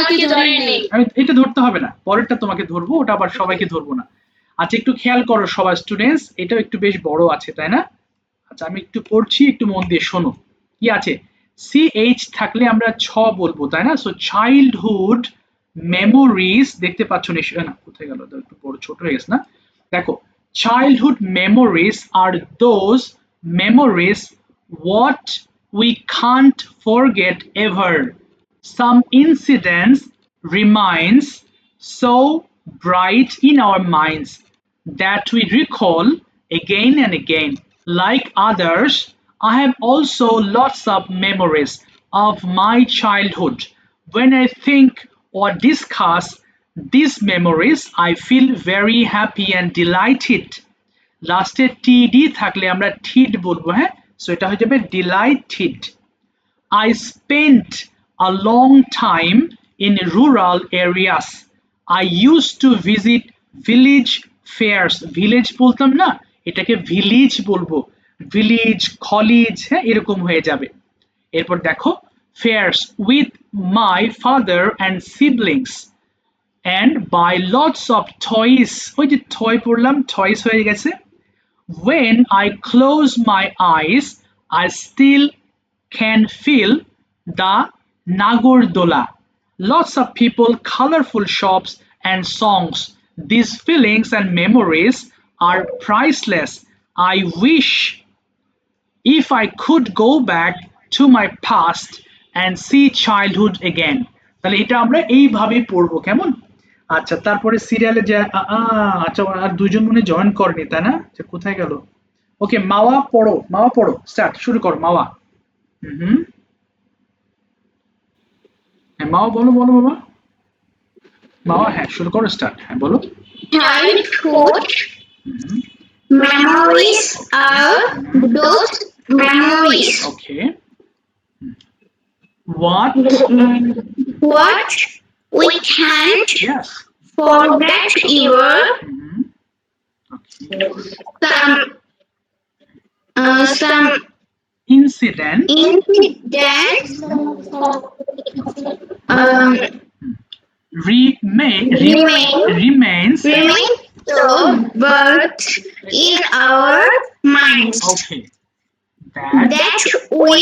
আমাকে ধরেন নেই। আমি এটা ধরতে হবে না, পরেরটা তোমাকে ধরবো, ওটা আবার সবাইকে ধরবো না। আচ্ছা একটু খেয়াল করো সবাই স্টুডেন্টস, এটাও একটু বেশ বড় আছে তাই না? আচ্ছা আমি একটু পড়ছি, একটু মন দিয়ে শোনো। কি আছে? সিএইচ থাকলে আমরা ছ বলবো তাই না? সো চাইল্ডহুড মেমোরিজ, দেখতে পাচ্ছ নিশ্চয় না, কোথায় গেল, একটু বড় ছোট হয়ে গেছে না? দেখো, childhood memories are those memories what we can't forget ever. Some incidents remains so bright in our minds that we recall again and again. Like others, I have also lots of memories of my childhood. When I think or discuss these memories, I feel very happy and delighted. লাস্টে টিডি থাকলে আমরা ঠিড বলবো, হ্যাঁ? So এটা হয়ে যাবে delighted. I spent a long time in rural areas. I used to visit village fairs. Village বলতাম না, এটাকে ভিলেজ বলবো। ভিলেজ, কলেজ, হ্যাঁ এরকম হয়ে যাবে। এরপর দেখো, fairs with my father and siblings and buy lots of toys. ওই যে toy পড়লাম, toys হয়ে গেছে। When I close my eyes, I still can feel the Nagardola. Lots of people, colorful shops, and songs. These feelings and memories are priceless. I wish if I could go back to my past and see childhood again. তাহলে এটা আমরা এইভাবে পড়বো, কেমন? আচ্ছা তারপরে সিরিয়ালে যে আচ্ছা আর দুইজন মনে জয়েন করেনি তাই না? আচ্ছা, কোথায় গেল? ওকে মাওয়া পড়ো, মাওয়া পড়ো, স্টার্ট শুরু করো মাওয়া। হুম, হ্যাঁ মাওয়া বলো বলো বাবা। মাওয়া হ্যাঁ শুরু করো, স্টার্ট, হ্যাঁ বলো। Childhood memories are those memories okay, what what we can't yes forget ever. okay. Some Incident incidents remains remain so burnt in our minds okay that that we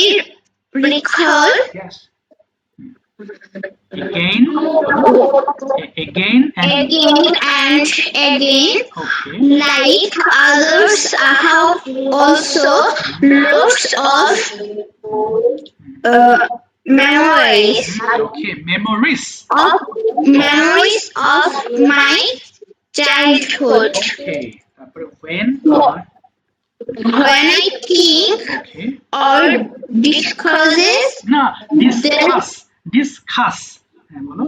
recall yes again and again and again, okay like others have also lots of memories okay memories of my childhood. okay তারপরে when When I think okay or discusses না discuss হ্যাঁ বলো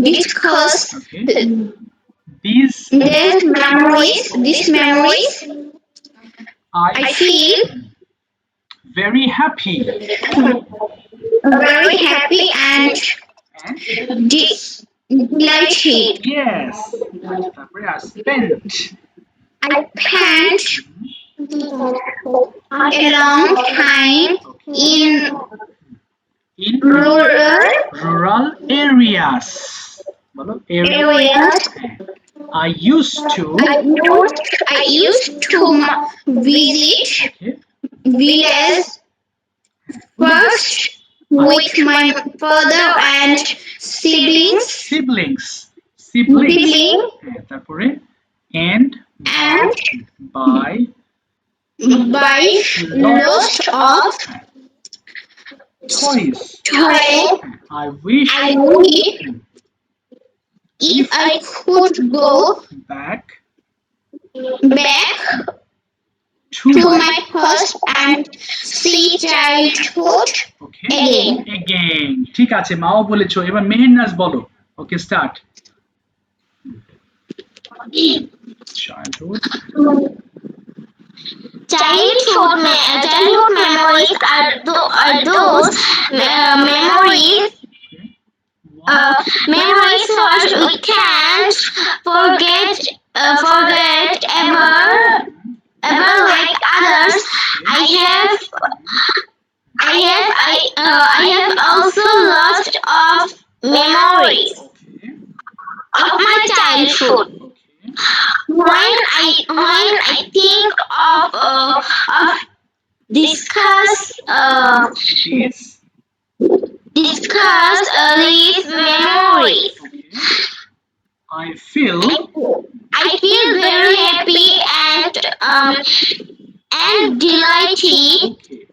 discuss okay these these memories, I feel very happy and delighted. yes তারপরে spent I spent a long time in rural areas বলো areas. I used to I used to visit okay villages first with my father and siblings. siblings হ্যাঁ, তারপরে and by by lots of toys toys. I wish I wish if I could go back to my past and see childhood okay again ঠিক আছে মাও বলেছো, এবার মেহেরনাজ বলো। Okay start. Childhood memories are those memories what we can't forget ever. Like others, I have also lots of memories Okay. of my childhood. Okay. When I think of discuss These. discuss these memories, Okay. I feel. I feel very happy and delighted. Okay.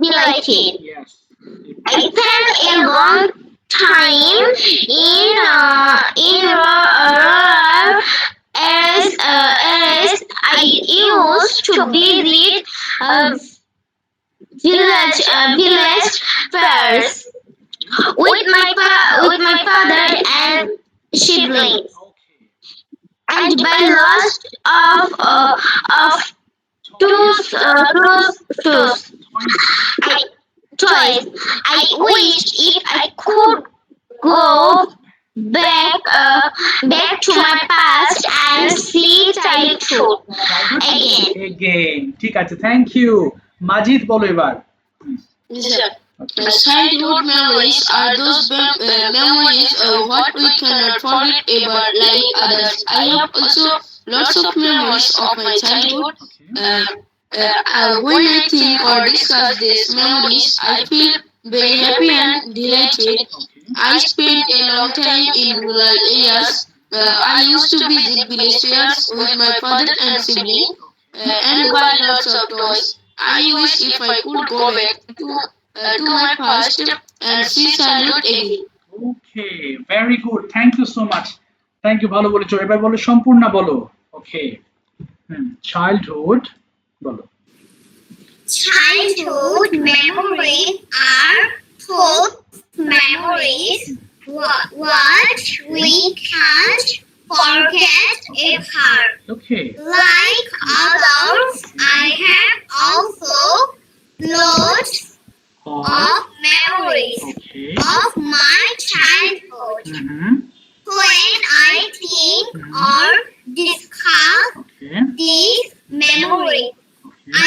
Delighted. Yes. I spent a long time in rural areas. I used to visit uh, village fairs with my father and siblings, Okay. and by lots of tools Toys. I choice. I wished if I could go back to my past and see childhood Childhood. again. Again. ঠিক আছে, thank you. মাজিদ বলো এবার। Yes, sir. Okay. Childhood memories are those memories what we cannot forget ever like others. I have also lots of memories of my childhood. Okay. When I think or discuss these memories, I feel very happy and delighted. Okay. I spent a long time in rural areas. I used to visit village fairs with my father and sibling and buy lots of toys. I wish if I could go back to my past and see childhood again. Okay, very good, thank you so much. Thank you, ভালো বলেছো। এবার বলো সম্পূর্ণ বলো। Okay, childhood বলো। Childhood memories are those memories what we can't forget ever. Okay. Like others, I have also lots of memories okay. of my childhood. When I think or discuss okay. these memories,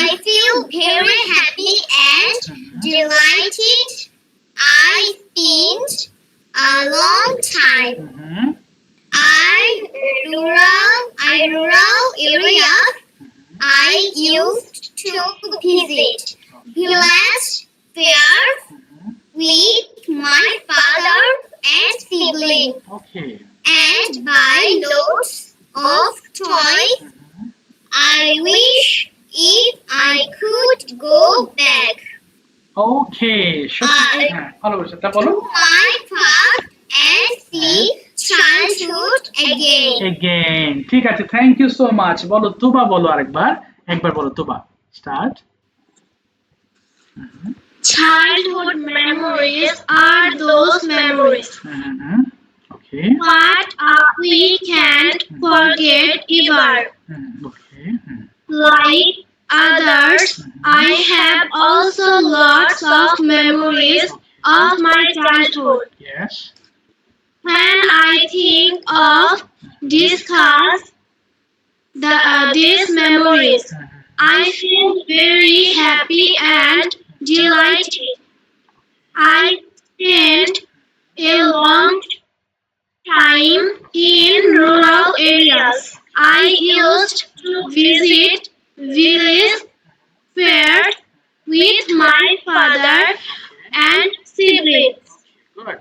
I feel very happy and delighted. I spent a long time rural areas. I used to visit village fairs with my father and siblings okay. and buy lots of toys. I wish if I could go back ওকে, সত্যি, হ্যাঁ, ভালো বলেছো। তা বলো। to my past and see childhood again. Again, ঠিক আছে, thank you so much. বলো তুবা, বলো আরেকবার, একবার বলো Tuba. Start. Childhood memories are those memories okay. what we can't forget ever. Okay. Like others, I have also lots of memories of my childhood. Yes. When I think of discuss these memories, I feel very happy and delighted. I spent a long time in rural areas. I used to visit village fairs with my father and siblings good.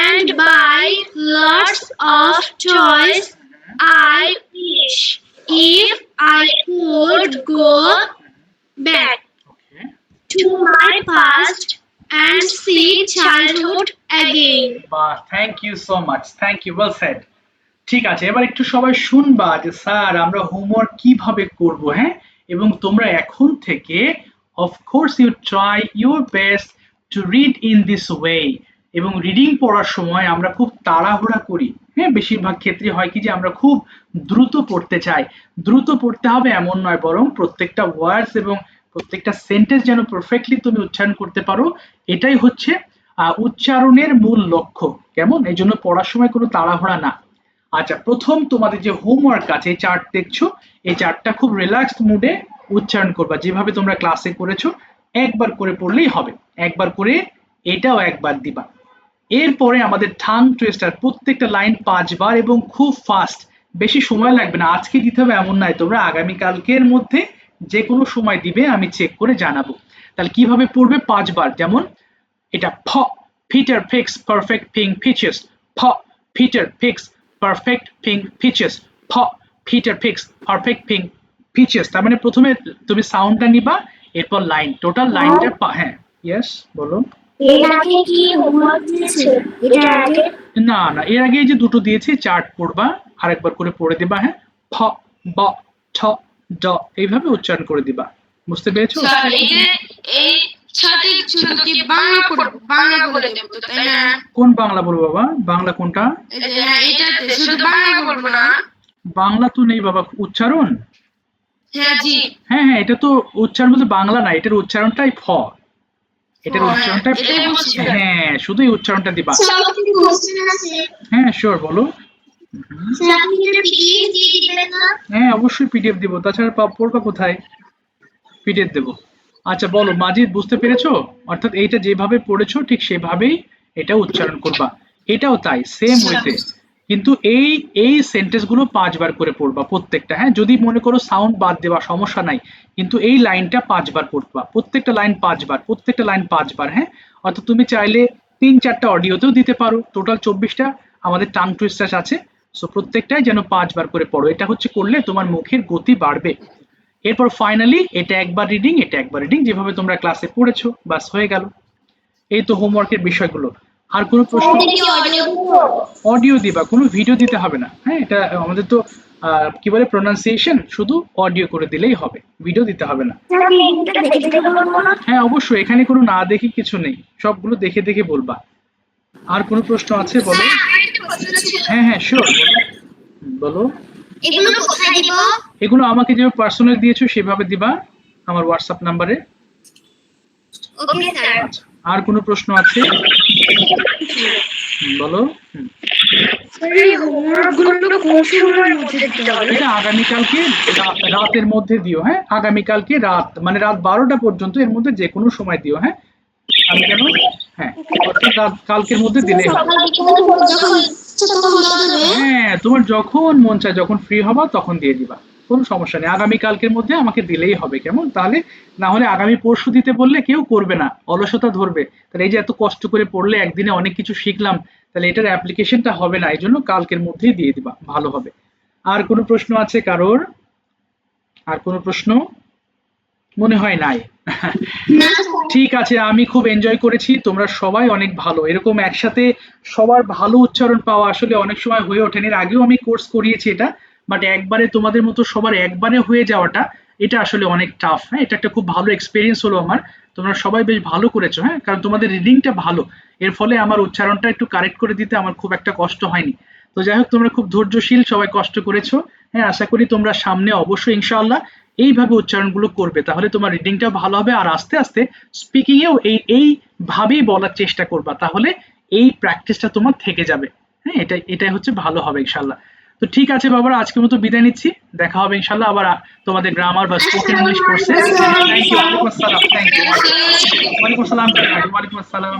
and buy lots of toys. I wish if I could go back okay. to my past and see childhood again. বাহ, thank you so much, thank you, well said. ঠিক আছে, এবার একটু সবাই শুনবা যে sir আমরা homework কিভাবে করব, হ্যাঁ, এবং তোমরা এখন থেকে of course you try your best to read in this way. এবং রিডিং পড়ার সময় আমরা খুব তাড়াহুড়া করি, হ্যাঁ, বেশিরভাগ ক্ষেত্রে হয় কি যে আমরা খুব দ্রুত পড়তে চাই। দ্রুত পড়তে হবে এমন নয়, বরং প্রত্যেকটা ওয়ার্ডস এবং প্রত্যেকটা সেন্টেন্স যেন পারফেক্টলি তুমি উচ্চারণ করতে পারো, এটাই হচ্ছে উচ্চারণের মূল লক্ষ্য। কেমন? এই জন্য পড়ার সময় কোনো তাড়াহুড়া না। আচ্ছা, প্রথম তোমাদের যে হোমওয়ার্ক আছে, এই চার্ট দেখছো, এই চার্টটা খুব রিল্যাক্সড মুডে উচ্চারণ করবা, যেভাবে তোমরা ক্লাসে করেছো। একবার করে পড়লেই হবে, একবার করে এটাও একবার দিবা। এরপরে আমাদের ঠাং টুইস্টার, প্রত্যেকটা লাইন 5 বার এবং খুব ফাস্ট, বেশি সময় লাগবে না। আজকে দিতে হবে এমন নয়, তোমরা আগামীকালকের মধ্যে যে কোনো সময় দিবে, আমি চেক করে জানাবো। তাহলে কিভাবে পড়বে? 5 বার। যেমন এটা প, Peter picks perfect pink peaches. প, Peter picks perfect pink peaches. প, Peter picks perfect pink peaches। তার মানে প্রথমে তুমি সাউন্ডটা নিবা, এরপর লাইন, টোটাল লাইনটা হ্যাঁ ইয়েস বলো। এর আগে কি হোমওয়ার্ক দিয়েছে? এটা আগে না না, এর আগে এই যে দুটো দিয়েছি, চার্ট পড়বা, আরেকবার করে পড়ে দিবা। হ্যাঁ, ফ, ব, ঠ, ড, এইভাবে উচ্চারণ করে দিবা। বুঝতে পেরেছো? স্যার এই সাথে শুধু কি বাংলা বলে দেব তো, তাই না? কোন বাংলা বলবো বাবা? বাংলা কোনটা? এই যে হ্যাঁ, এটাতে শুধু বাংলা বলবো না? বাংলা তো নেই বাবা, উচ্চারণ। হ্যাঁ জি। হ্যাঁ হ্যাঁ, এটা তো উচ্চারণ বলতে বাংলা না, এটার উচ্চারণটাই ফ, এটার হ্যাঁ, উচ্চারণটাই এটাই বলছি। হ্যাঁ, শুধুই উচ্চারণটা দিবা। স্যার কি কোশ্চেন আছে? হ্যাঁ শিওর, বলো। স্যার আপনি এটা পিডিএফ দিয়ে দিবেন না? হ্যাঁ অবশ্যই পিডিএফ দিব, তাছাড়া পড়বা কোথায়? পিডিএফ দেবো। আচ্ছা বলো মাজিদ, বুঝতে পেরেছো? অর্থাৎ এইটা যেভাবে পড়েছো ঠিক সেভাবেই এটা উচ্চারণ করবা। এটাও তাই, সেম ওয়েতে। কিন্তু এই সেন্টেন্স গুলো 5 বার করে পড়বা প্রত্যেকটা। হ্যাঁ, যদি মনে করো সাউন্ড বাদ দেওয়া সমস্যা নাই, কিন্তু এই লাইনটা 5 বার পড়বা, প্রত্যেকটা লাইন 5 বার, প্রত্যেকটা লাইন 5 বার। হ্যাঁ, অর্থাৎ তুমি চাইলে 3-4টা অডিওতেও দিতে পারো, টোটাল 24টা আমাদের টাং টুইস্টার আছে। সো প্রত্যেকটাই যেন 5 বার করে পড়ো, এটা হচ্ছে করলে তোমার মুখের গতি বাড়বে। এরপর ফাইনালি এটা একবার রিডিং, এটা একবার রিডিং, যেভাবে তোমরা ক্লাসে পড়েছো, বাস হয়ে গেল। এই তো হোমওয়ার্কের বিষয়গুলো। আর কোনো প্রশ্ন? অডিও দিবা, কোনো ভিডিও দিতে হবে না। হ্যাঁ, এটা আমাদের তো কি বলে প্রোনাউন্সিয়েশন, শুধু অডিও করে দিলেই হবে, ভিডিও দিতে হবে না। হ্যাঁ অবশ্যই, এখানে কোনো না দেখে কিছু নেই, সবগুলো দেখে দেখে বলবা। আর কোনো প্রশ্ন আছে বলো। হ্যাঁ হ্যাঁ শিওর, বলো। এগুলো কোথায় দিব? এগুলো আমাকে যেভাবে পার্সোনাল দিয়েছো সেভাবে দিবা, আমার হোয়াটসঅ্যাপ নাম্বারে। Okay sir. আচ্ছা, আর কোনো প্রশ্ন আছে বলো। এই হোমওয়ার্কগুলো কোন সময়ের মধ্যে দিতে হবে? এটা আগামীকালকে রাতের মধ্যে দিও। হ্যাঁ, আগামীকালকে রাত মানে রাত 12টা পর্যন্ত, এর মধ্যে যে কোনো সময় দিও। হ্যাঁ, আমি কেন হ্যাঁ অর্থাৎ রাত কালকের মধ্যে দিলেই হবে। সকাল বিকাল যখন ইচ্ছা তখন দিতে হবে? হ্যাঁ, তোমার যখন মন চায়, যখন ফ্রি হবা তখন দিয়ে দিবা, কোনো সমস্যা নেই। আগামীকালকের মধ্যে আমাকে দিলেই হবে, কেমন? তাহলে না হলে আগামী পরশু দিতে বললে কেউ করবে না, অলসতা ধরবে। তাহলে এই যে এত কষ্ট করে পড়লে, একদিনে অনেক কিছু শিখলাম, তাহলে এটার অ্যাপ্লিকেশনটা হবে না, এই জন্য কালকের মধ্যেই দিয়ে দিবা, ভালো হবে। আর কোনো প্রশ্ন আছে কারোর? আর কোনো প্রশ্ন? মনে হয় নাই। ঠিক আছে, আমি খুব এনজয় করেছি, তোমরা সবাই অনেক ভালো। এরকম একসাথে সবার ভালো উচ্চারণ পাওয়া আসলে অনেক সময় হয়ে ওঠেনি। এর আগেও আমি কোর্স করিয়েছি এটা, বাট একবারে তোমাদের মতো সবার একবারে হয়ে যাওয়াটা, এটা আসলে অনেক টাফ। হ্যাঁ, এটা একটা খুব ভালো এক্সপিরিয়েন্স হলো আমার। তোমরা সবাই বেশ ভালো করেছো। হ্যাঁ, কারণ তোমাদের রিডিংটা ভালো, এর ফলে আমার উচ্চারণটা একটু কারেক্ট করে দিতে আমার খুব একটা কষ্ট হয়নি। তো যাই হোক, তোমরা খুব ধৈর্যশীল, সবাই কষ্ট করেছো। হ্যাঁ, আশা করি তোমরা সামনে অবশ্যই ইনশাআল্লাহ এইভাবে উচ্চারণগুলো করবে, তাহলে তোমার রিডিংটা ভালো হবে। আর আস্তে আস্তে স্পিকিং এও এইভাবেই বলার চেষ্টা করবা, তাহলে এই প্র্যাকটিসটা তোমার থেকে যাবে। হ্যাঁ, এটাই হচ্ছে ভালো হবে ইনশাআল্লাহ। তো ঠিক আছে বাবারা, আজকের মতো বিদায় নিচ্ছি, দেখা হবে ইনশাআল্লাহ আবার তোমাদের গ্রামার বা স্পোকেন ইংলিশ কোর্সে। Thank you. ওয়ালাইকুম আসসালাম। Thank you. ওয়ালাইকুম আসসালাম। ওয়ালাইকুম আসসালাম।